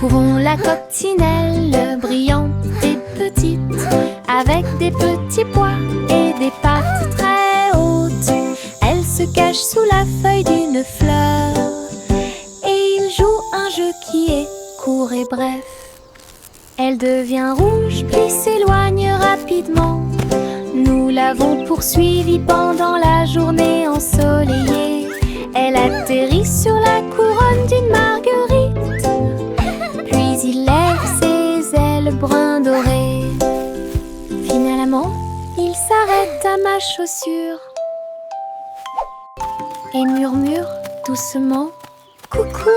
Trouvons la coccinelle brillante et petite, avec des petits pois et des pattes très hautes. Elle se cache sous la feuille d'une fleur et il joue un jeu qui est court et bref. Elle devient rouge puis s'éloigne rapidement. Nous l'avons poursuivie pendant la journée ensoleillée. Elle atterrit sur la couronne d'une marguerite, puis il lève ses ailes brun doré. Finalement, il s'arrête à ma chaussure et murmure doucement « Coucou !»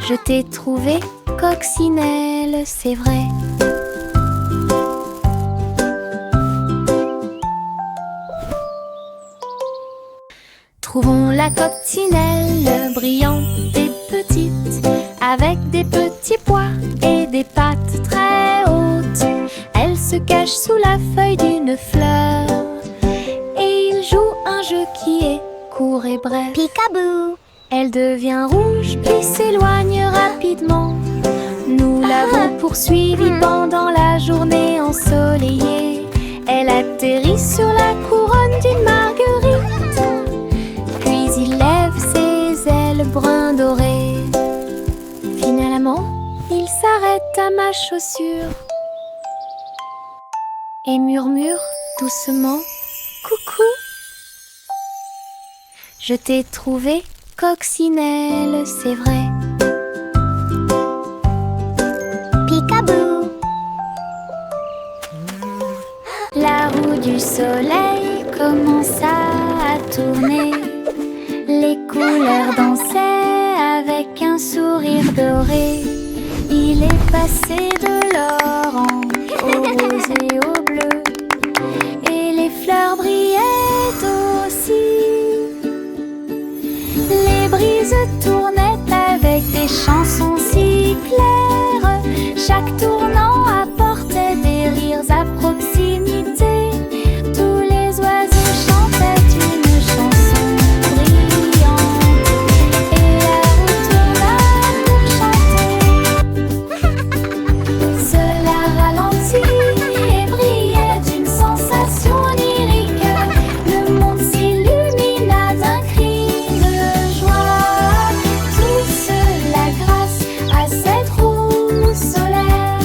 Je t'ai trouvé, coccinelle, c'est vrai. Trouvons la coccinelle brillante et petite, avec des petits pois et des pattes très hautes. Elle se cache sous la feuille d'une fleur et il joue un jeu qui est court et bref. Peekaboo! Elle devient rouge puis s'éloigne rapidement. Nous l'avons poursuivie pendant la journée ensoleillée. Elle atterrit sur la couronne d'une marguerite, puis il lève ses ailes brun doré. Finalement, il s'arrête à ma chaussure et murmure doucement « Coucou !» Je t'ai trouvé, coccinelle, c'est vrai. Peekaboo! La roue du soleil commença à tourner. Les couleurs dansaient avec un sourire doré. Il est passé de l'orange au rose et au bleu, et les fleurs brillaient aussi. Les brises tournaient avec des chansons si claires. Chaque tournant apportait des rires à proximité. Tous les oiseaux chantaient une chanson brillante, et la roue tourna pour chanter. Cela ralentit et brillait d'une sensation lyrique. Le monde s'illumina d'un cri de joie. Tout cela grâce à cette roue solaire.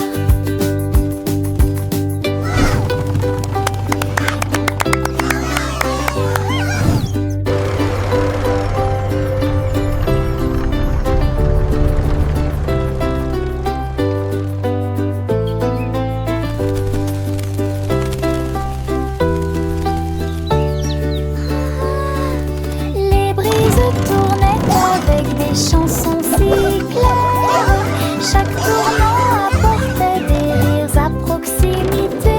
Les brises tournaient avec des chansons si claires. Chaque tournant apportait des rires à proximité.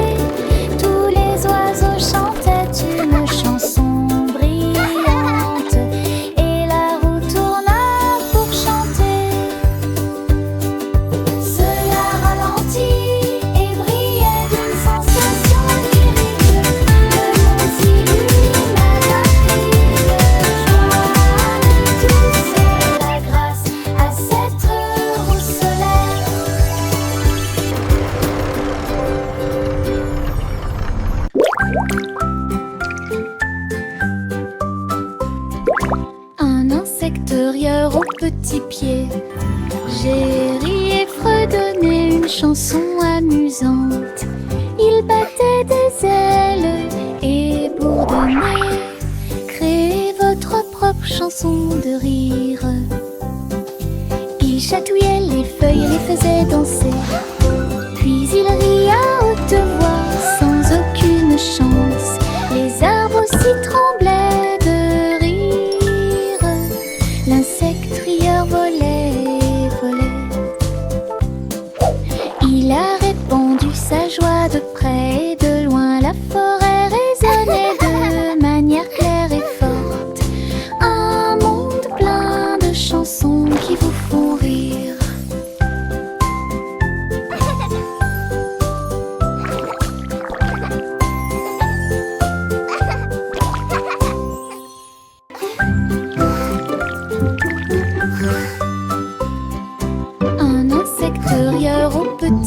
Tous les oiseaux chantaient une chanson brillante, et la roue tourna pour chanter. Cela ralentit et brillait d'une sensation lyrique. Le monde s'illumina d'un cri de joie. Tout cela grâce à cette roue solaire. Un insecte rieur aux petits pieds, j'ai ri et fredonné une chanson amusante. Il battait des ailes et bourdonnait. Créez votre propre chanson de rire. Il chatouillait les feuilles et les faisait danser. Puis il rit à haute voix sans aucune chance. Les arbres aussi tremblaient de rire. L'insecte rieur volait et volait. Il a répandu sa joie de près et de loin. La forêt résonnait de manière claire et forte. Un monde plein de chansons qui vous font rire.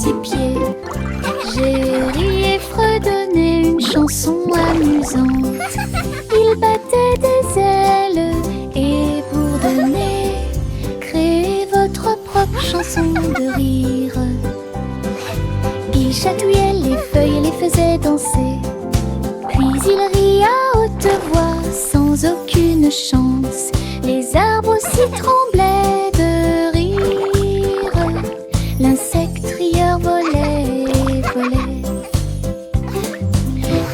petits pieds. J'ai ri et fredonné une chanson amusante. Il battait des ailes et bourdonnait. Créez votre propre chanson de rire. Il chatouillait les feuilles et les faisait danser. Puis il rit à haute voix sans aucune chance. Les arbres aussi tremblaient de rire. L'insecte rieur volait et volait.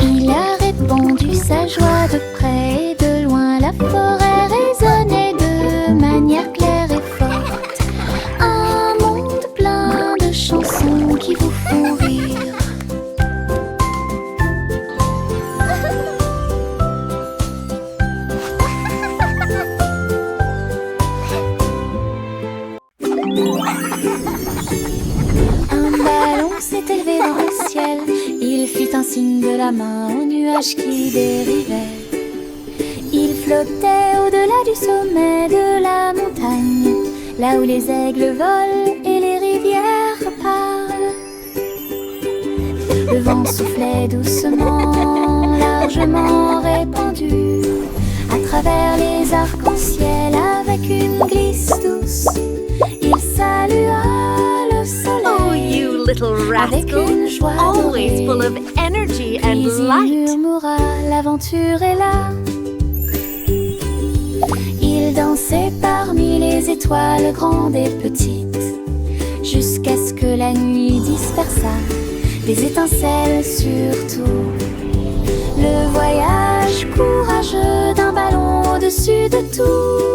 Il a répandu sa joie de près et de loin. La forêt résonnait de manière claire et forte. Un monde plein de chansons qui vous font rire. Un ballon s'est élevé dans le ciel. Il fit un signe de la main aux nuages qui dérivaient. Il flottait au-delà du sommet de la montagne, là où les aigles volent et les rivières parlent. Le vent soufflait doucement, largement répandu, à travers les arcs-en-ciel avec une glisse douce. Il salua le soleil. Oh, you little avec rascal, une joie always dorée. full of energy Puis and il light. murmura, l'aventure est là. Il dansait parmi les étoiles grandes et petites, jusqu'à ce que la nuit dispersât des étincelles surtout. Le voyage courageux d'un ballon au-dessus de tout.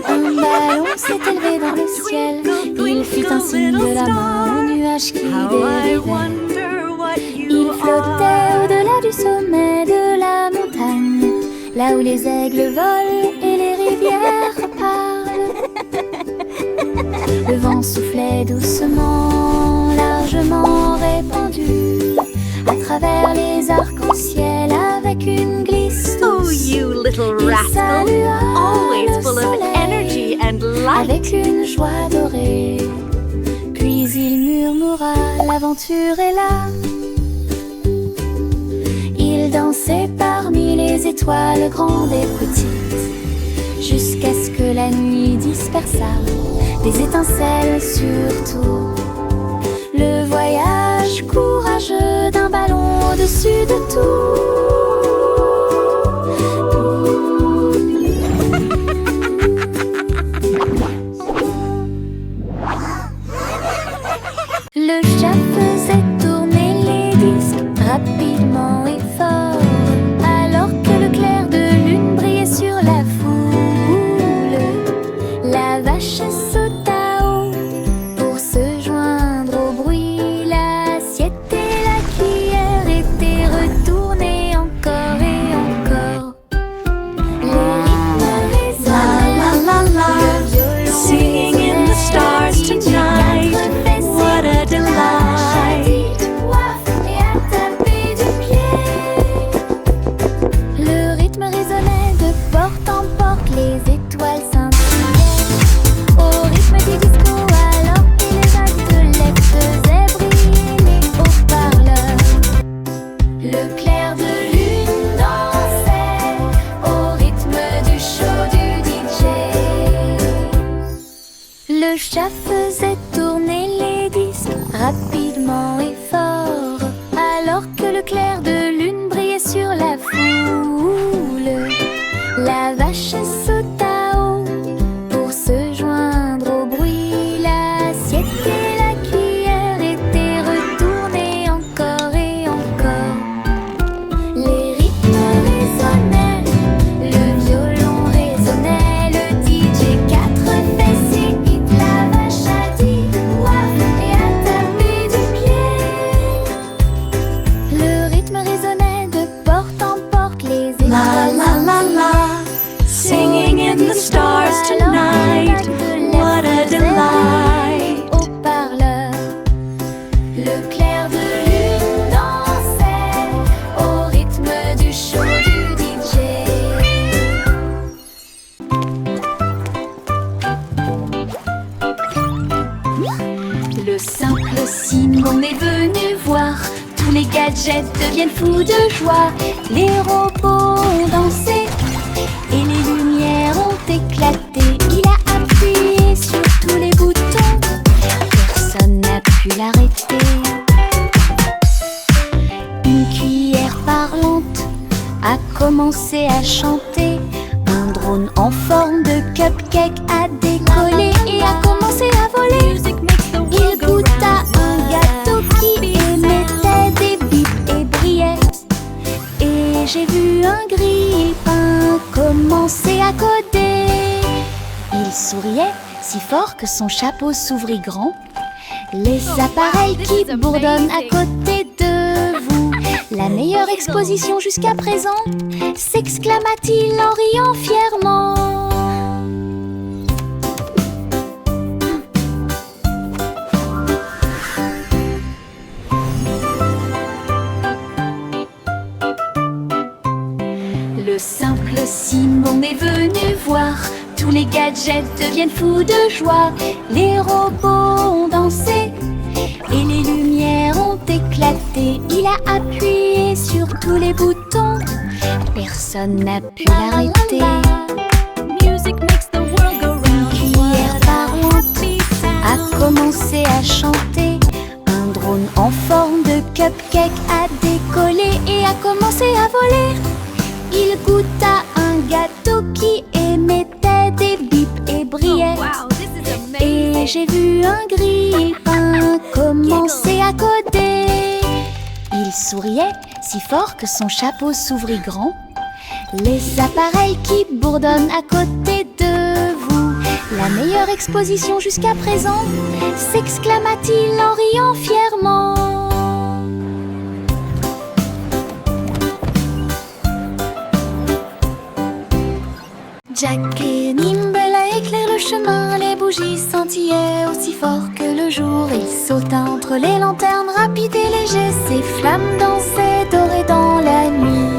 Un ballon s'est élevé dans le ciel. Il fit un signe de la main aux nuages qui How I dérivaient. wonder what Il you flottait are. au-delà du sommet de la montagne, là où les aigles volent et les rivières parlent. Le vent soufflait doucement, largement répandu, à travers les arcs-en-ciel avec une glisse Oh, douce. you little Il rascal, salua always le full of soleil energy and light. avec une joie dorée. Puis il murmura, l'aventure est là. Il dansait parmi les étoiles grandes et petites, jusqu'à ce que la nuit dispersât des étincelles surtout. Le voyage courageux d'un ballon au-dessus de tout. Le chat faisait tourner les disques rapidement et fort, alors que le clair de lune brillait sur la foule. La vache sauta haut pour se joindre au bruit. L'assiette et la cuillère étaient retournées encore et encore. Les rythmes résonnaient, le violon Singing in the stars résonnait. tonight. What a delight. Le rythme résonnait de porte en porte, les étoiles scintillaient au rythme du disco, alors que les athlètes faisaient briller les haut-parleurs. Le clair de lune dansait au rythme du show du DJ. Le chat faisait tourner les disques rapidement et fort, alors que le clair de lune brillait sur la foule. La vache sauta haut pour se joindre au bruit. L'assiette et la cuillère étaient retournées encore et encore. Les rythmes résonnaient, le violon résonnait, le DJ quatre fesses et hit. La vache a dit ouaf et a tapé du pied. Le rythme résonnait de porte en porte, les La étoiles la la la, singing in Simon est venu voir. Tous les gadgets deviennent fous de joie. Les robots ont dansé et les lumières ont éclaté. Il a appuyé sur tous les boutons. Personne n'a pu l'arrêter. Une cuillère parlante a commencé à chanter. Un drone en forme de cupcake a décollé et a commencé à voler. Il goûta un gâteau qui émettait des bips et brillait. Et j'ai vu un grille-pain commencer à coder. Il souriait si fort que son chapeau s'ouvrit grand. Les appareils qui bourdonnent à côté de vous. La meilleure exposition jusqu'à présent, s'exclama-t-il en riant fièrement. Le simple Simon est venu voir. Tous les gadgets deviennent fous de joie. Les robots ont dansé et les lumières ont éclaté. Il a appuyé sur tous les boutons. Personne n'a pu l'arrêter. Une cuillère parlante a commencé à chanter. Un drone en forme de cupcake a décollé et a commencé à voler. Il goûta un gâteau qui émettait des bips et brillait. Et j'ai vu un grille-pain commencer à coder. Il souriait si fort que son chapeau s'ouvrit grand. Les appareils qui bourdonnent à côté de vous. La meilleure exposition jusqu'à présent, s'exclama-t-il en riant fièrement. Jack et Nimble éclairent le chemin. Les bougies scintillaient aussi fort que le jour. Il sauta entre les lanternes rapides et légers. Ses flammes dansaient dorées dans la nuit.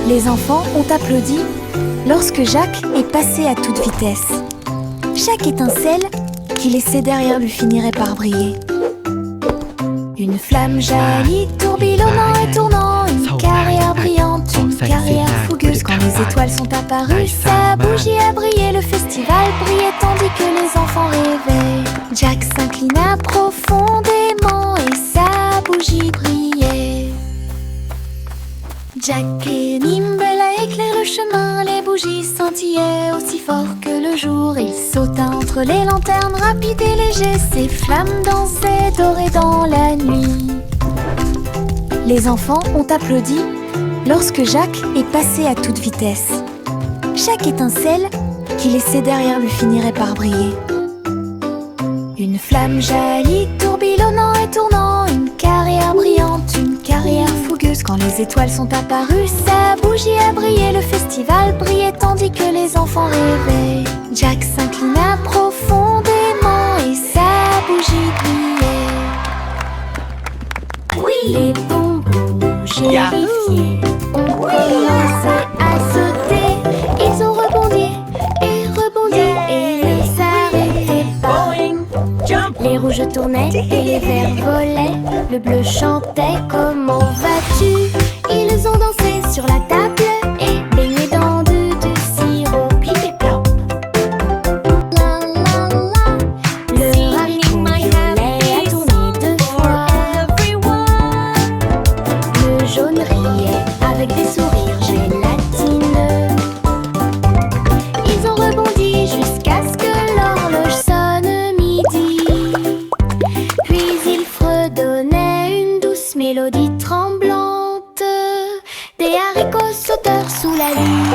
Les enfants ont applaudi lorsque Jack est passé à toute vitesse. Chaque étincelle qu'il laissait derrière lui finirait par briller. Une flamme jaillit, tourbillonnant et tournant. Une carrière brillante, une carrière fougueuse. Quand les étoiles sont apparues, sa bougie a brillé. Le festival brillait tandis que les enfants rêvaient. Jack s'inclina profondément et sa bougie brillait. Jack et Nimble éclairent le chemin. Les bougies scintillaient aussi fort que le jour. Il sauta entre les lanternes rapides et légers. Ses flammes dansaient dorées dans la nuit. Les enfants ont applaudi lorsque Jack est passé à toute vitesse. Chaque étincelle qu'il laissait derrière lui finirait par briller. Une flamme jaillit, tourbillonnant et tournant. Une carrière brillante, une carrière fougueuse. Quand les étoiles sont apparues, sa bougie a brillé. Le festival brillait tandis que les enfants rêvaient. Jack s'inclina profondément et sa bougie brillait. Oui. Les bonbons gélifiés ont commencé à sauter. Ils ont rebondi et ne s'arrêtaient pas. Les rouges tournaient et les verts volaient. Le bleu chantait « Comment vas-tu ?» Ils ont dansé sur la table et baigné dans du sirop. Pip et plop. La la la. Le haricot violet a tourné deux fois. Le jaune riait avec des sourires gélatineux. Ils ont rebondi jusqu'à ce que l'horloge sonne midi. Puis ils fredonnaient une douce mélodie tremblante. Des haricots sauteurs sous la lune.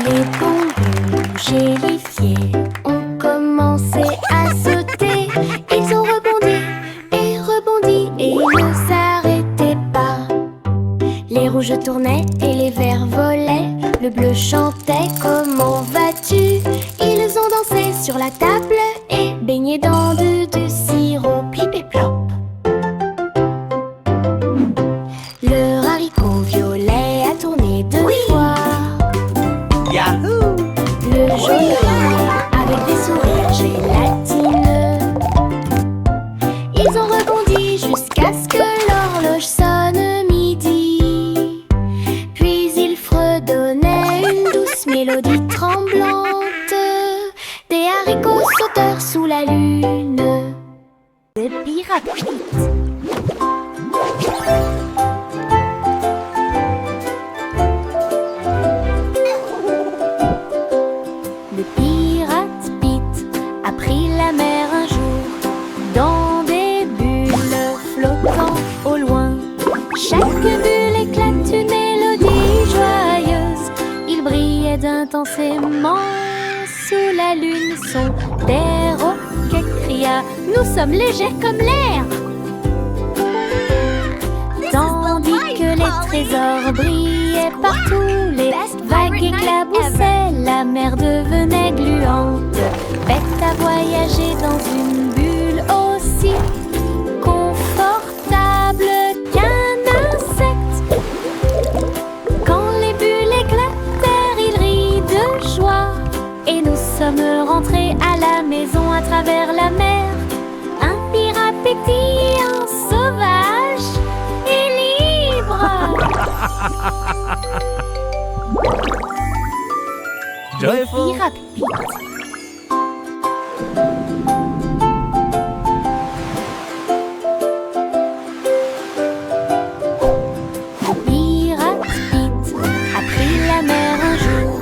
Les bonbons gélifiés ont commencé à sauter. Ils ont rebondi et ne s'arrêtaient pas. Les rouges tournaient et les verts volaient. Le bleu chantait « Comment vas-tu ?» Ils ont dansé sur la table et baigné dans du sirop. Pip et plop. Le haricot violet a tourné deux fois. Yahoo! Le jaune riait avec des sourires gélatineux. douce mélodie tremblante, des haricots sauteurs sous la lune. Le pirate Pete. Le pirate Pete a pris la mer un jour dans des bulles flottant au loin. Chaque bulle éclate une mélodie joyeuse. Il brillait intensément sous la lune. Son perroquet cria: nous sommes légers comme l'air. Tandis que les trésors brillaient partout, les vagues éclaboussaient, la mer devenait gluante. Bête à voyager dans une bulle aussi confortable qu'un insecte. Quand les bulles éclatèrent, il rit de joie. Et nous sommes rentrés à la maison à travers la mer. Un pirate pétillant, sauvage et libre. Joyful. Pirate Pete. Pirate Pete a pris la mer un jour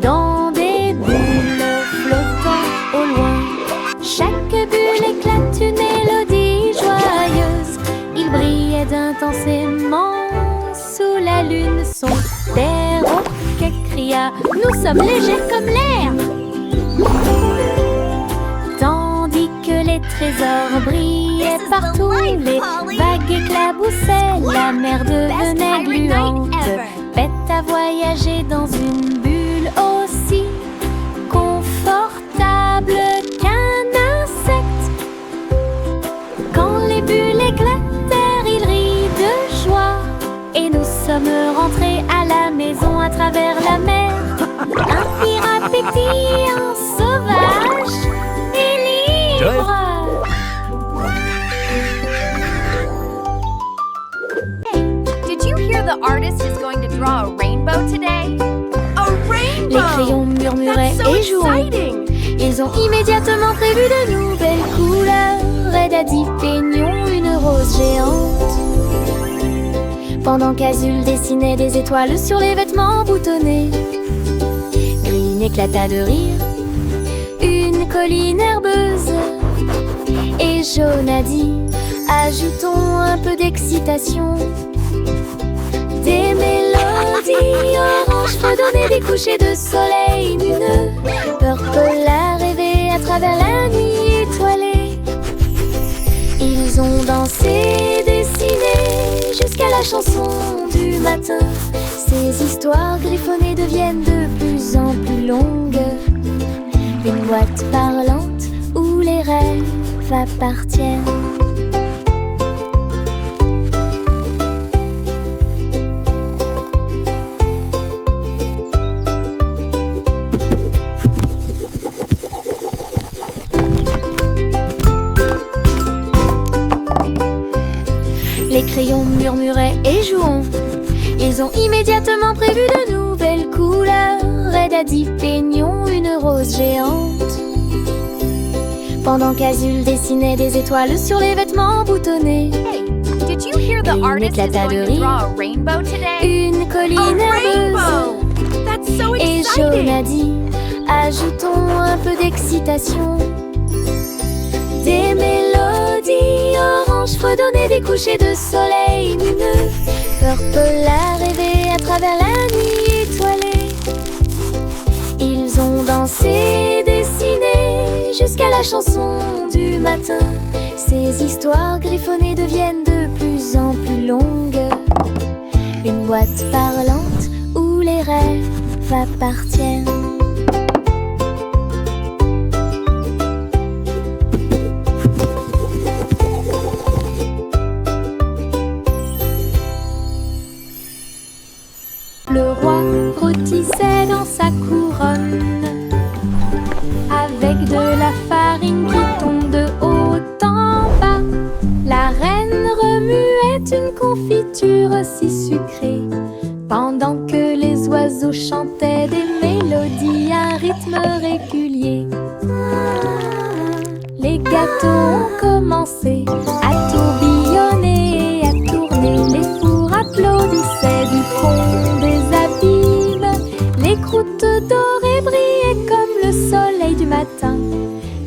dans des bulles flottant au loin. Chaque bulle éclate une mélodie joyeuse. Il brillait intensément sous la lune. Son perroquet cria: nous sommes légers comme l'air. Tandis que les trésors brillaient partout, les vagues éclaboussaient, la mer devenait gluante. Bête à voyager dans une bulle aussi confortable qu'un insecte. Quand les bulles éclatèrent, il rit de joie. Et nous sommes rentrés à la maison à travers la mer. Un pirate pétillant, sauvage et libre. Hey, did you hear the artist is going to draw a rainbow today? A rainbow! Les crayons murmuraient That's so et jouaient. exciting! Ils ont immédiatement prévu de nouvelles couleurs. Red a dit: peignons une rose géante. Pendant qu'Azul dessinait des étoiles sur les vêtements boutonnés, Green éclata de rire, une colline herbeuse. Et Jaune a dit: ajoutons un peu d'excitation. Des mélodies oranges fredonnaient des couchers de soleil lumineux. Purple a rêvé à travers la nuit étoilée. Ils ont dansé, dessiné jusqu'à la chanson du matin. Ces histoires griffonnées deviennent de plus en plus longues. Une boîte parlante où les rêves appartiennent. Les crayons murmuraient et jouons. Ils ont immédiatement prévu de nouvelles couleurs. Red a dit: peignons une rose géante. Pendant qu'Azul dessinait des étoiles sur les vêtements boutonnés, Hey, did you hear the Green artist is éclata going de to rire. draw a rainbow today? une colline A herbeuse. rainbow! That's so Et Jaune a exciting! dit: ajoutons un peu d'excitation. Des mélodies oranges fredonnaient des couchers de soleil lumineux. Purple a rêvé à travers la nuit étoilée. Ils ont dansé, dessiné jusqu'à la chanson du matin. Ces histoires griffonnées deviennent de plus en plus longues. Une boîte parlante où les rêves appartiennent. Le roi rôtissait dans sa couronne avec de la farine qui tombe de haut en bas. La reine remuait une confiture si sucrée pendant que les oiseaux chantaient des mélodies. mélodie, un rythme régulier. Les gâteaux ont commencé à tourbillonner et à tourner. Les fours applaudissaient du fond des abîmes. Les croûtes dorées brillaient comme le soleil du matin.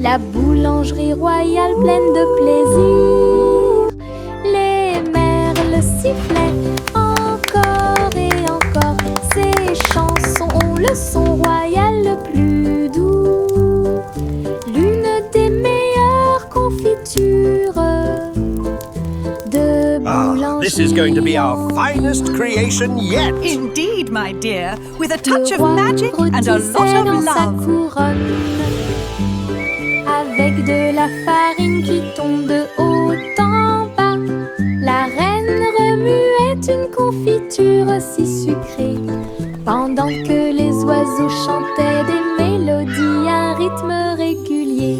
La boulangerie royale pleine de plaisir. Les merles sifflaient encore et encore. Ces chansons ont le son royal le plus doux. L'une des meilleures confitures de boulangerie. This is going to be our finest creation yet. Indeed, my dear, with a touch of magic and a lot of dans sa love. couronne, avec de la farine qui tombe de haut en bas. La reine remuait une confiture si sucrée, pendant que les oiseaux chantaient des mélodies, un rythme régulier.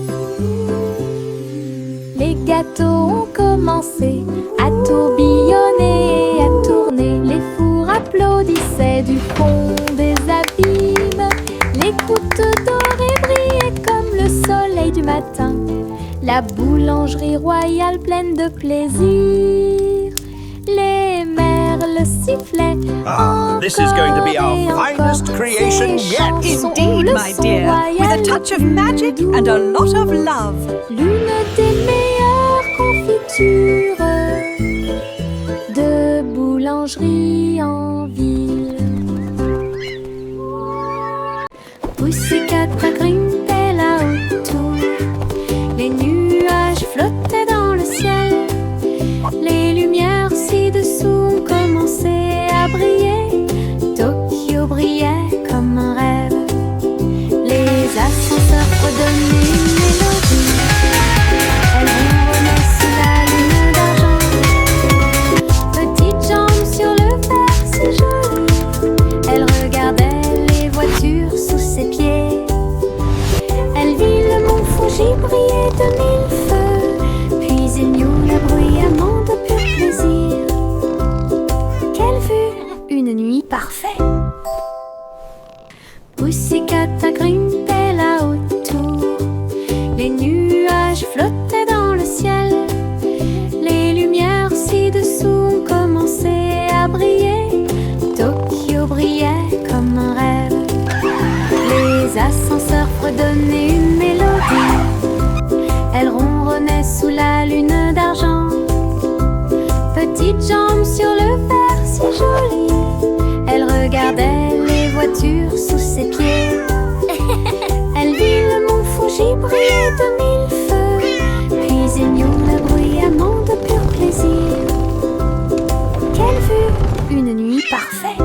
Les gâteaux ont commencé à tourbillonner et à tourner. Les fours applaudissaient du fond des abîmes. Les croûtes dorées brillaient comme le soleil du matin. La boulangerie royale pleine de plaisir. Les merles sifflaient encore This is going to be our et encore. finest creation Ces yet. chansons ont Indeed, le my son dear, with a royal touch of le magic plus and a doux. lot of love. L'une des meilleures confitures de boulangerie en ville. Pussycat grimpait là autour. Les nuages flottaient dans le ciel. Les lumières ci-dessous ont commencé à briller. Tokyo brillait comme un rêve. Les ascenseurs redonnaient une mélodie. Elles ronronnaient sous la lune d'argent. Petites jambes sur le verre si joli. Elle regardait les voitures sous ses pieds. Elle vit le mont Fuji briller de mille feux. Puis il y eut le bruyamment de pur plaisir. Quelle vue! Une nuit parfaite. Pussycat grimpait là autour. Les nuages flottaient dans le ciel. Les lumières ci-dessous ont commencé à briller. Tokyo brillait comme un rêve. Les ascenseurs fredonnaient une mélodie. Elle ronronnait sous la lune d'argent. Petites jambes sur le verre si joli. Elle regardait les voitures sous ses pieds. Elle vit le mont Fuji briller de mille feux. Puis il y eut le bruyamment de pur plaisir. Quelle vue! Une nuit parfaite.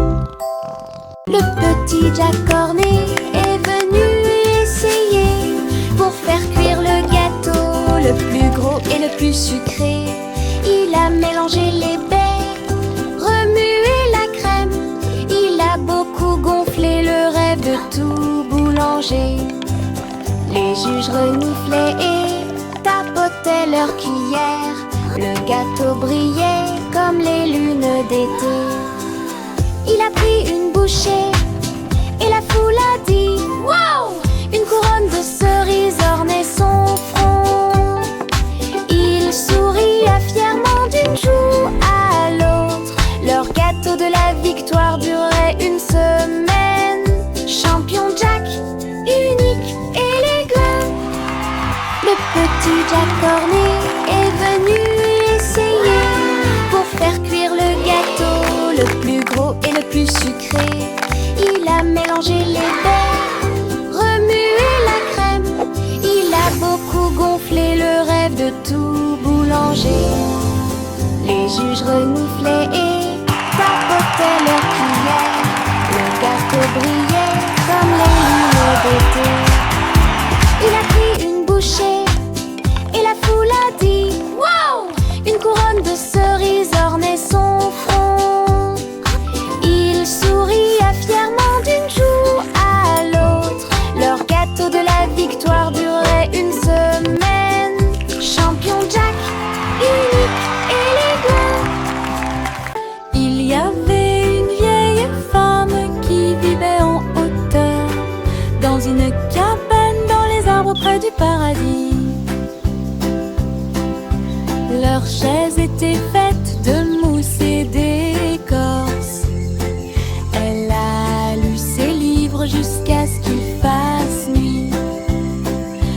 Le petit Jack Cornet est venu essayer pour faire cuire le gâteau le plus gros et le plus sucré. Il a mélangé les baies, remué la crème. Il a beaucoup gonflé le rêve de tout boulanger. Les juges reniflaient et tapotaient leurs cuillères. Le gâteau brillait comme les lunes d'été. Il a pris une bouchée et la foule a dit wow! Une couronne de cerises ornait son front. Il souria fièrement d'une joue à l'autre. Leur gâteau de la victoire durait une semaine. Champion Jack, unique, élégant. Le petit Jack Cornet est venu essayer pour faire cuire le gâteau le plus gros et le plus sucré. Il a mélangé les baies, remué la crème. Il a beaucoup gonflé le rêve de tout boulanger. Les juges reniflaient et tapotaient leurs cuillères. Le gâteau brillait comme les lunes d'été. Il a pris une bouchée et la foule a dit wow! Une couronne de cerises ornait son front. Il souria fièrement d'une joue à l'autre. Leur gâteau de la victoire durait une semaine. Champion Jack, unique, élégant. Il y avait une vieille femme qui vivait en jusqu'à ce qu'il fasse nuit.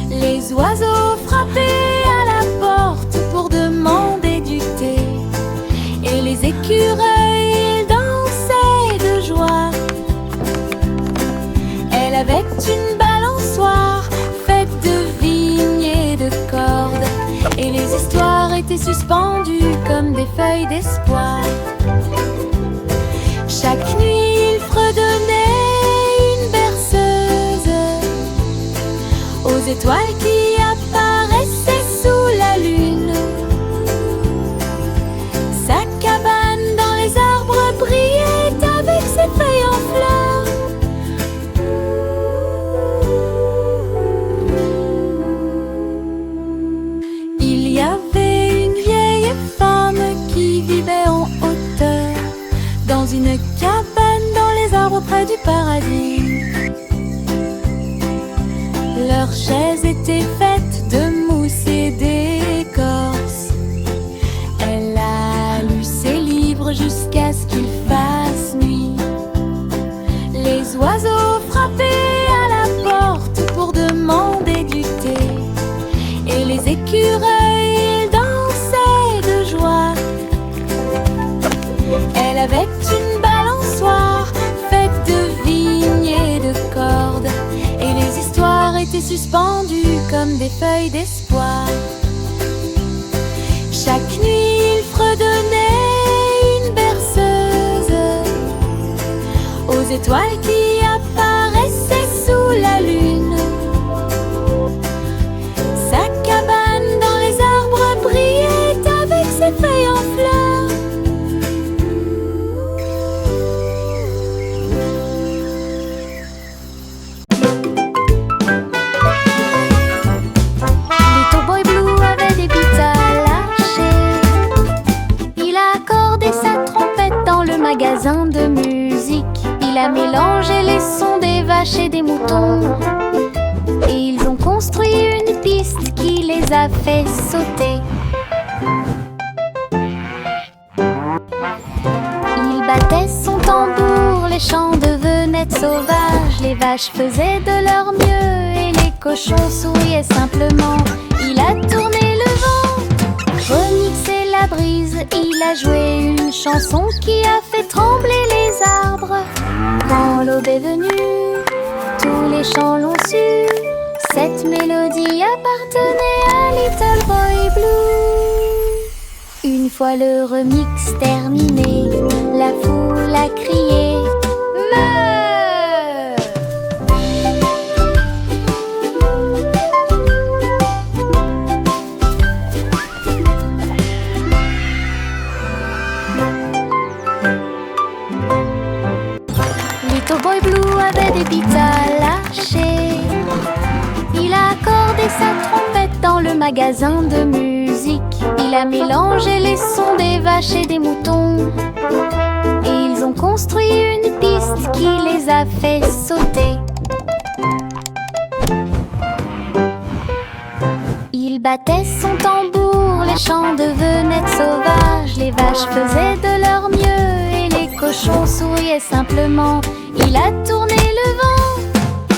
Les oiseaux frappaient à la porte pour demander du thé, et les écureuils dansaient de joie. Elle avait une balançoire faite de vignes et de cordes, et les histoires étaient suspendues comme des feuilles d'espoir. Chaque nuit, il fredonnait une berceuse aux étoiles qui apparaissaient sous la lune. Sa cabane dans les arbres brillait avec ses feuilles en fleurs. Il y avait une vieille femme qui vivait en hauteur, dans une cabane dans les arbres près du paradis. Leurs chaises étaient faites de mousse et d'écorce. Elle a lu ses livres jusqu'à ce qu'il fasse nuit. Les oiseaux frappaient à la porte pour demander du thé, et les écureuils dansaient de joie. Elle avait une balançoire faite de vignes et de cordes, et les histoires étaient suspendues comme des feuilles d'espoir. Chaque nuit, il fredonnait une berceuse aux étoiles qui apparaissaient sous la lune. Sa cabane dans les arbres brillait avec ses feuilles en fleurs. Little Boy Blue avait des bites à lâcher. Il a accordé sa trompette dans le magasin de musique. Il a mélangé les sons des vaches et des moutons, et ils ont construit une piste qui les a fait sauter. Il battait son tambour, les champs devenaient sauvages. Les vaches faisaient de leur mieux et les cochons souriaient simplement. Il a tourné le vent, remixé la brise. Il a joué une chanson qui a fait trembler les arbres. Quand l'aube est venue, tous les champs l'ont su. Cette mélodie appartenait à Little Boy Blue. Une fois le remix terminé, la foule a crié Meuh! Little Boy Blue avait des bites à lâcher. Il a accordé sa trompette dans le magasin de musique. Il a mélangé les sons des vaches et des moutons, et ils ont construit une piste qui les a fait sauter. Il battait son tambour, les champs devenaient sauvages. Les vaches faisaient de leur mieux et les cochons souriaient simplement. Il a tourné le vent,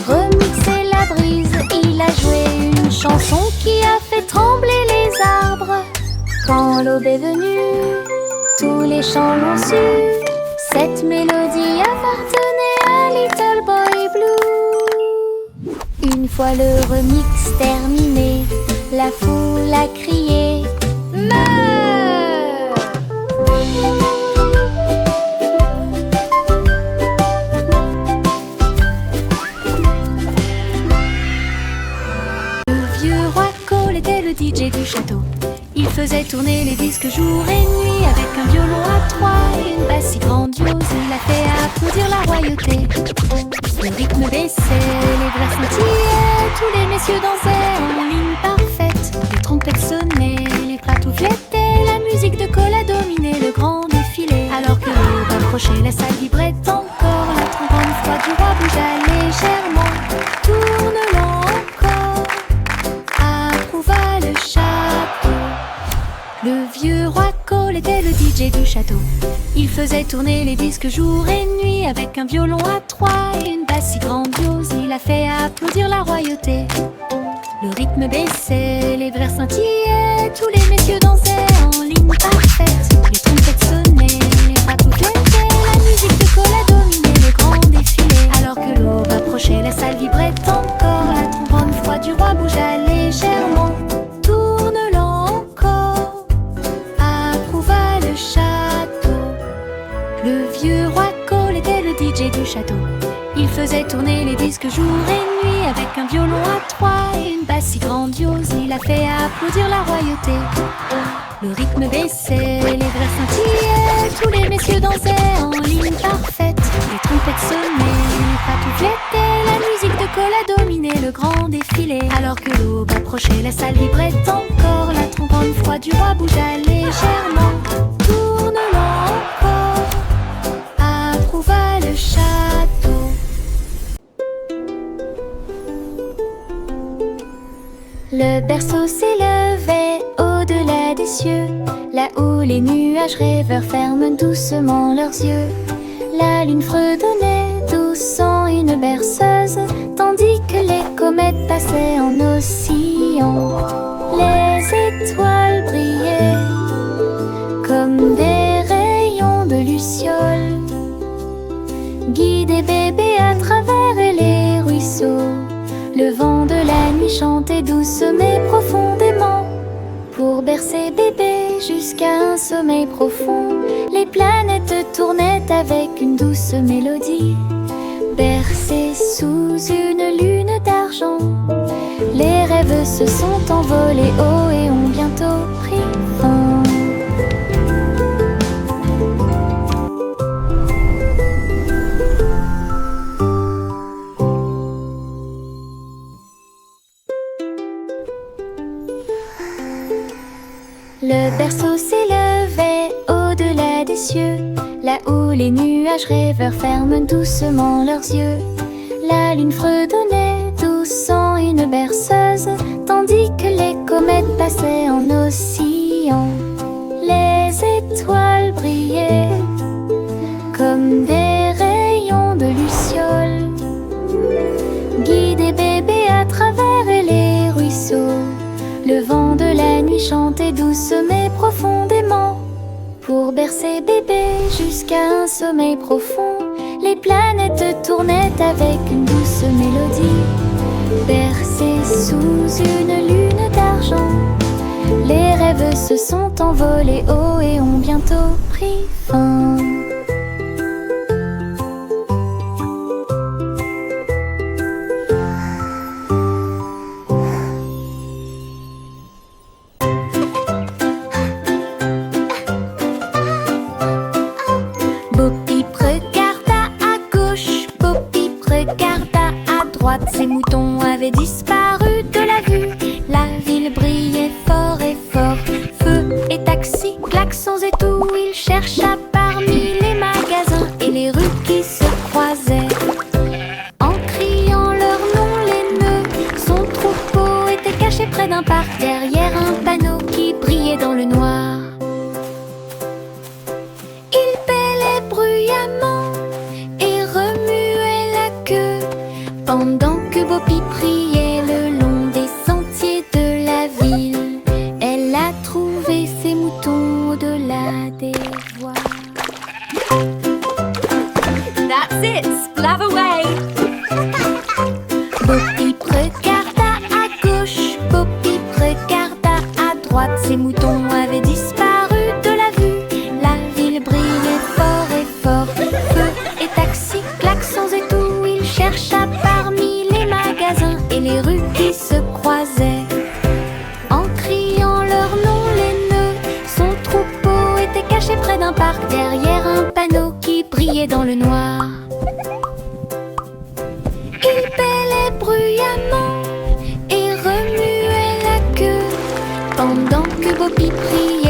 remixé la brise. Il a joué une chanson qui a fait trembler les arbres. Quand l'aube est venue, tous les champs l'ont su. Cette mélodie appartenait à Little Boy Blue. Une fois le remix terminé, la foule a crié Meuh! Le vieux roi Cole était le DJ du château. Il faisait tourner les disques jour et nuit avec un violon à trois et une basse si grandiose. Il a fait applaudir la royauté. Le rythme baissait, les bras scintillaient, tous les messieurs dansaient en ligne parfaite. Les trompettes sonnaient, les patous flétaient, la musique de Cole a dominé le grand défilé. Alors que l'aube approchait, la salle vibrait encore. La trombone froide du roi bougea légèrement. Tourne-l'en encore, approuva le château. Le vieux roi Cole était le DJ du château. Il faisait tourner les disques jour et nuit avec un violon à trois et une basse si grandiose. Il a fait applaudir la royauté. Le rythme baissait, les verres scintillaient, tous les messieurs dansaient en ligne parfaite. Les trompettes sonnaient, les papous flettaient, la musique de Cole a dominé le grand défilé. Alors que l'aube approchait, la salle vibrait encore. La trombone froide du roi bougea légèrement. Tourne-le encore, approuva le château. Le vieux roi Cole était le DJ du château. Il faisait tourner les disques jour et nuit avec un violon à trois et une basse si grandiose. Il a fait applaudir la royauté. Le rythme baissait, les verres scintillaient, tous les messieurs dansaient en ligne parfaite. Les trompettes sonnaient, les papous flettaient, la musique de Cole a dominé le grand défilé. Alors que l'aube approchait, la salle vibrait encore. La trombone froide du roi bougea légèrement. Tourne-le encore, approuva le château. Le berceau s'élevait au-delà des cieux, là où les nuages rêveurs ferment doucement leurs yeux. La lune fredonnait doucement une berceuse, tandis que les comètes passaient en oscillant. Les étoiles brillaient comme des rayons de luciole, guidaient bébé à travers les ruisseaux. Le vent de la nuit chantait douce mais profondément, pour bercer bébé jusqu'à un sommeil profond. Les planètes tournaient avec une douce mélodie, bercées sous une lune d'argent. Les rêves se sont envolés haut et ont bientôt pris fin. Le berceau s'élevait au-delà des cieux, là où les nuages rêveurs ferment doucement leurs yeux. La lune fredonnait doucement une berceuse, tandis que les comètes passaient en oscillant. Les étoiles brillaient comme des rayons de luciole, guidaient bébé à travers les ruisseaux. Le vent de la nuit chantait douce mais profondément, pour bercer bébé jusqu'à un sommeil profond. Les planètes tournaient avec une douce mélodie, bercées sous une lune d'argent. Les rêves se sont envolés haut et ont bientôt pris fin. Ces moutons avaient disparu de la vue. La ville brillait fort et fort. Feu et taxis, klaxons et tout. Il chercha parmi les magasins et les rues qui se croisaient. En criant leur nom, les nœuds, son troupeau était caché près d'un parc, derrière un panneau qui brillait dans le noir. Il bêlait bruyamment et remuait la queue, pendant que Boppy priait le long des sentiers de la ville. Elle a trouvé ses moutons au-delà des voies. That's it, splav away. Boppy regarda à gauche, Boppy regarda à droite. Ses moutons avaient disparu de la vue. La ville brillait fort et fort. Feu et taxis, klaxons et tout. Il chercha parmi les magasins et les rues qui se croisaient. En criant leur nom, les nœuds, son troupeau était caché près d'un parc, derrière un panneau qui brillait dans le noir. Il bêlait bruyamment et remuait la queue, pendant que Boppy priait